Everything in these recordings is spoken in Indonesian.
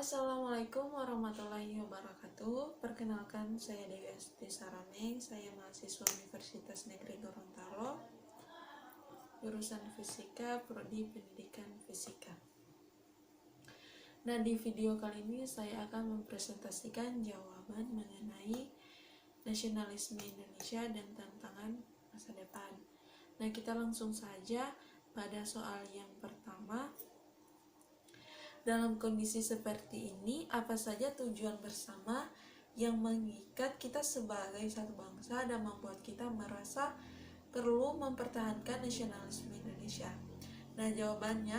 Assalamualaikum warahmatullahi wabarakatuh. Perkenalkan, saya Dewi Esti Sarameng. Saya mahasiswa Universitas Negeri Gorontalo, jurusan Fisika, Prodi Pendidikan Fisika. Nah, di video kali ini saya akan mempresentasikan jawaban mengenai nasionalisme Indonesia dan tantangan masa depan. Nah, kita langsung saja pada soal yang pertama. Dalam kondisi seperti ini, apa saja tujuan bersama yang mengikat kita sebagai satu bangsa dan membuat kita merasa perlu mempertahankan nasionalisme Indonesia? Nah, jawabannya,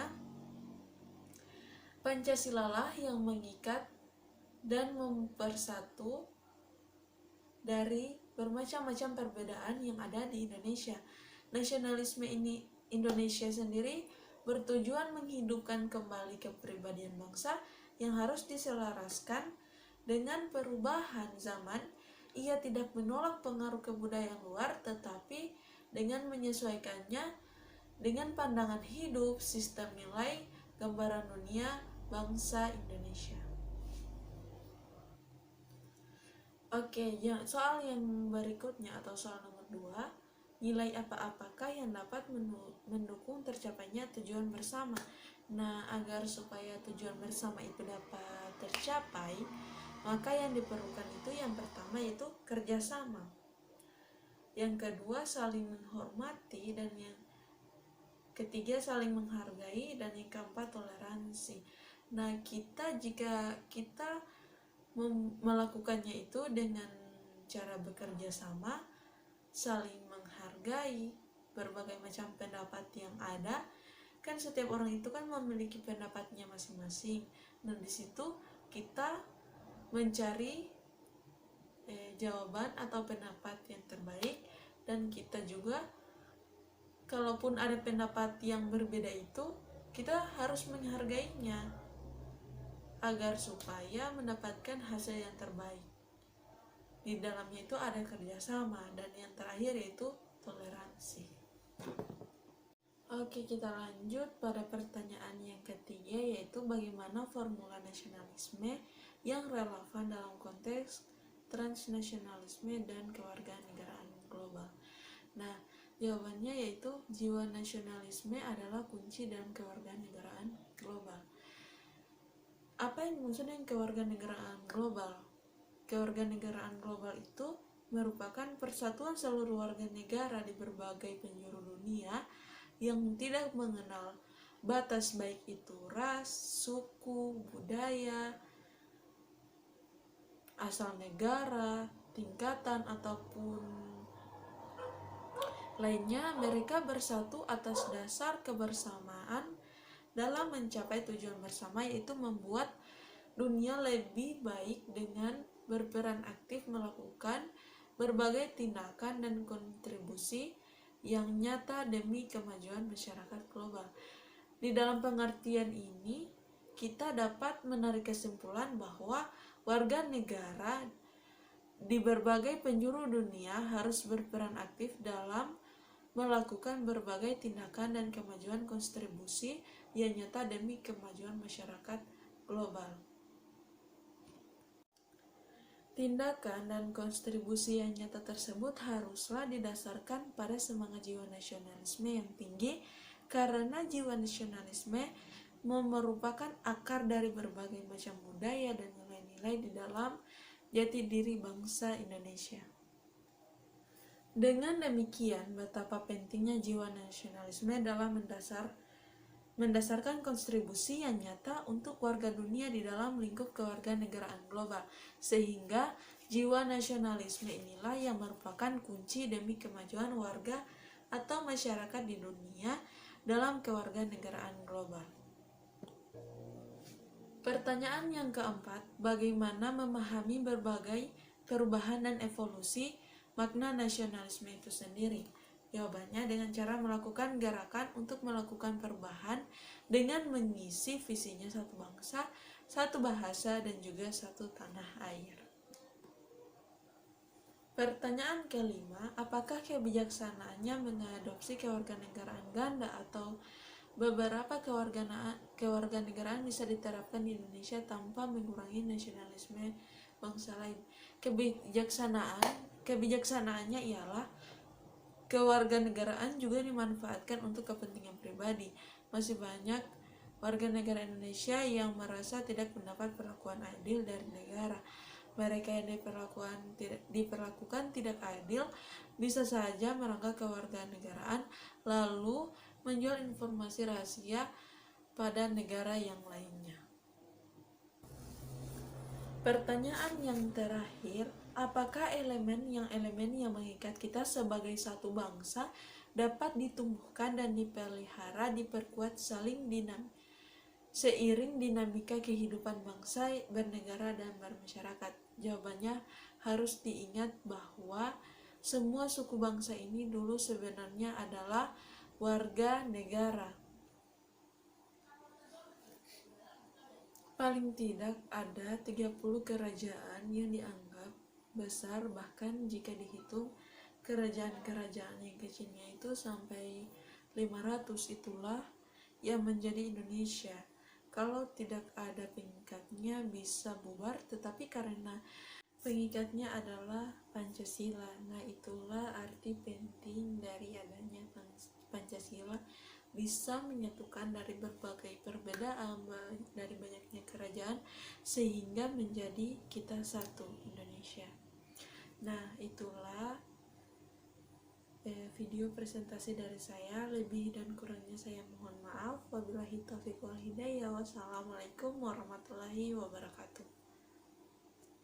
Pancasila lah yang mengikat dan mempersatu dari bermacam-macam perbedaan yang ada di Indonesia. Nasionalisme ini Indonesia sendiri bertujuan menghidupkan kembali kepribadian bangsa yang harus diselaraskan dengan perubahan zaman. Ia tidak menolak pengaruh kebudayaan luar, tetapi dengan menyesuaikannya dengan pandangan hidup, sistem nilai, gambaran dunia bangsa Indonesia. Oke, soal yang berikutnya atau soal nomor 2. Nilai apakah yang dapat mendukung tercapainya tujuan bersama? Nah, agar supaya tujuan bersama itu dapat tercapai, maka yang diperlukan itu yang pertama yaitu kerjasama. Yang kedua, saling menghormati, dan yang ketiga, saling menghargai, dan yang keempat, toleransi. Nah, jika kita melakukannya itu dengan cara bekerja sama, saling menghargai berbagai macam pendapat yang ada, kan setiap orang itu kan memiliki pendapatnya masing-masing. Nah, di situ kita mencari jawaban atau pendapat yang terbaik, dan kita juga kalaupun ada pendapat yang berbeda itu, kita harus menghargainya agar supaya mendapatkan hasil yang terbaik. Di dalamnya itu ada kerjasama, dan yang terakhir yaitu toleransi. Oke, kita lanjut pada pertanyaan yang ketiga, yaitu bagaimana formula nasionalisme yang relevan dalam konteks transnasionalisme dan kewarganegaraan global. Nah, jawabannya yaitu jiwa nasionalisme adalah kunci dalam kewarganegaraan global. Apa yang dimaksud dengan kewarganegaraan global? Kewarganegaraan global itu merupakan persatuan seluruh warga negara di berbagai penjuru dunia yang tidak mengenal batas, baik itu ras, suku, budaya, asal negara, tingkatan, ataupun lainnya. Mereka bersatu atas dasar kebersamaan dalam mencapai tujuan bersama, yaitu membuat dunia lebih baik dengan berperan aktif melakukan berbagai tindakan dan kontribusi yang nyata demi kemajuan masyarakat global. Di dalam pengertian ini, kita dapat menarik kesimpulan bahwa warga negara di berbagai penjuru dunia harus berperan aktif dalam melakukan berbagai tindakan dan kemajuan kontribusi yang nyata demi kemajuan masyarakat global. Tindakan dan kontribusi yang nyata tersebut haruslah didasarkan pada semangat jiwa nasionalisme yang tinggi, karena jiwa nasionalisme merupakan akar dari berbagai macam budaya dan nilai-nilai di dalam jati diri bangsa Indonesia. Dengan demikian, betapa pentingnya jiwa nasionalisme dalam mendasarkan kontribusi yang nyata untuk warga dunia di dalam lingkup kewarganegaraan global, sehingga jiwa nasionalisme inilah yang merupakan kunci demi kemajuan warga atau masyarakat di dunia dalam kewarganegaraan global. Pertanyaan yang keempat, bagaimana memahami berbagai perubahan dan evolusi makna nasionalisme itu sendiri? Jawabannya dengan cara melakukan gerakan untuk melakukan perubahan dengan mengisi visinya satu bangsa, satu bahasa, dan juga satu tanah air. Pertanyaan kelima, apakah kebijaksanaannya mengadopsi kewarganegaraan ganda atau Beberapa kewarganegaraan bisa diterapkan di Indonesia tanpa mengurangi nasionalisme bangsa lain. Kebijaksanaannya ialah kewarganegaraan juga dimanfaatkan untuk kepentingan pribadi. Masih banyak warga negara Indonesia yang merasa tidak mendapat perlakuan adil dari negara. Mereka yang diperlakukan tidak adil bisa saja merangkak kewarganegaraan lalu menjual informasi rahasia pada negara yang lainnya. Pertanyaan yang terakhir, apakah elemen yang mengikat kita sebagai satu bangsa dapat ditumbuhkan dan dipelihara, diperkuat seiring dinamika kehidupan bangsa, bernegara, dan bermasyarakat? Jawabannya harus diingat bahwa semua suku bangsa ini dulu sebenarnya adalah warga negara. Paling tidak ada 30 kerajaan yang dianggap besar, bahkan jika dihitung kerajaan-kerajaan yang kecilnya itu sampai 500, itulah yang menjadi Indonesia. Kalau tidak ada pengikatnya bisa bubar, tetapi karena pengikatnya adalah Pancasila. Nah, itulah arti penting dari adanya Pancasila, bisa menyatukan dari berbagai perbedaan, dari banyaknya kerajaan, sehingga menjadi kita satu Indonesia. Nah, itulah video presentasi dari saya. Lebih dan kurangnya saya mohon maaf. Wabillahi taufiq wal hidayah. Wassalamualaikum warahmatullahi wabarakatuh.